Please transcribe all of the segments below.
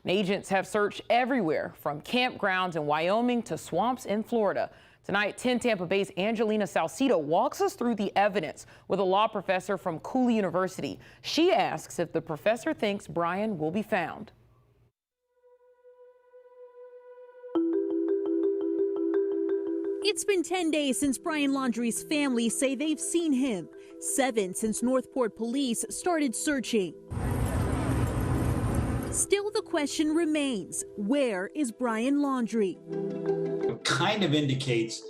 And agents have searched everywhere from campgrounds in Wyoming to swamps in Florida. Tonight, 10 Tampa Bay's Angelina Salcido walks us through the evidence with a law professor from Cooley University. She asks if the professor thinks Brian will be found. It's been 10 days since Brian Laundrie's family say they've seen him. 7 since Northport police started searching. Still, the question remains, where is Brian Laundrie? It kind of indicates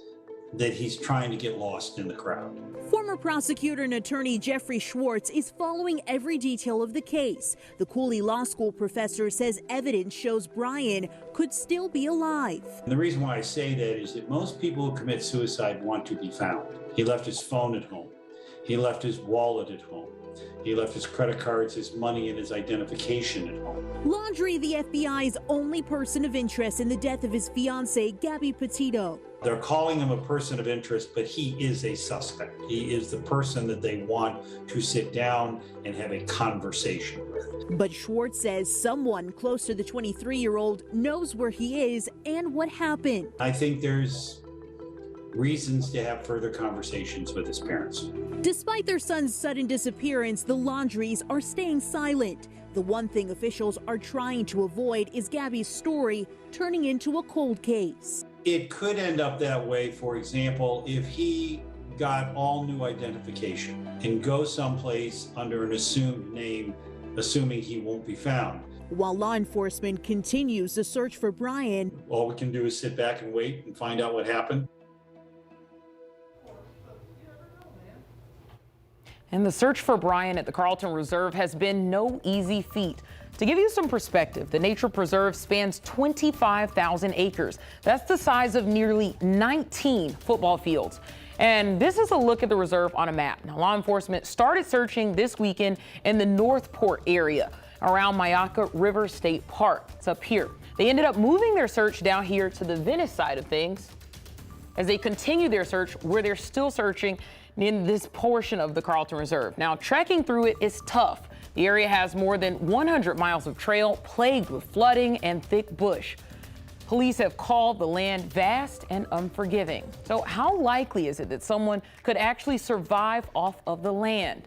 that he's trying to get lost in the crowd. Former prosecutor and attorney Jeffrey Schwartz is following every detail of the case. The Cooley Law School professor says evidence shows Brian could still be alive. And the reason why I say that is that most people who commit suicide want to be found. He left his phone at home. He left his wallet at home. He left his credit cards, his money, and his identification at home. Laundrie, the FBI's only person of interest in the death of his fiancee, Gabby Petito. They're calling him a person of interest, but he is a suspect. He is the person that they want to sit down and have a conversation with. But Schwartz says someone close to the 23-year-old knows where he is and what happened. I think there's reasons to have further conversations with his parents. Despite their son's sudden disappearance, the Laundries are staying silent. The one thing officials are trying to avoid is Gabby's story turning into a cold case. It could end up that way, for example, if he got all new identification and goes someplace under an assumed name, assuming he won't be found. While law enforcement continues the search for Brian, all we can do is sit back and wait and find out what happened. And the search for Brian at the Carlton Reserve has been no easy feat. To give you some perspective, the nature preserve spans 25,000 acres. That's the size of nearly 19 football fields. And this is a look at the reserve on a map. Now, law enforcement started searching this weekend in the Northport area around Myakka River State Park. It's up here. They ended up moving their search down here to the Venice side of things as they continue their search where they're still searching in this portion of the Carlton Reserve. Now, trekking through it is tough. The area has more than 100 miles of trail plagued with flooding and thick bush. Police have called the land vast and unforgiving. So how likely is it that someone could actually survive off of the land?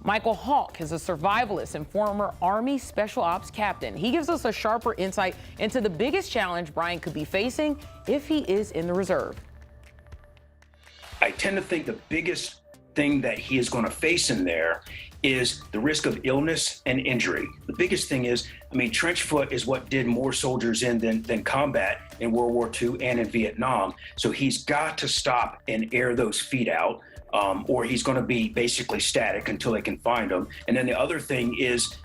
Michael Hawk is a survivalist and former Army Special Ops captain. He gives us a sharper insight into the biggest challenge Brian could be facing if he is in the reserve. I tend to think the biggest thing that he is going to face in there is the risk of illness and injury. The biggest thing is, trench foot is what did more soldiers in than combat in World War II and in Vietnam. So he's got to stop and air those feet out, or he's going to be basically static until they can find him. And then the other thing is,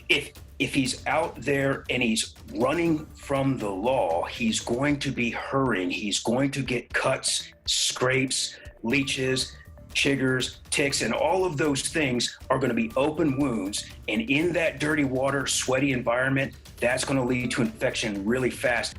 if he's out there and he's running from the law, he's going to be hurrying. He's going to get cuts, scrapes, leeches, chiggers, ticks, and all of those things are going to be open wounds. And in that dirty water, sweaty environment, that's going to lead to infection really fast.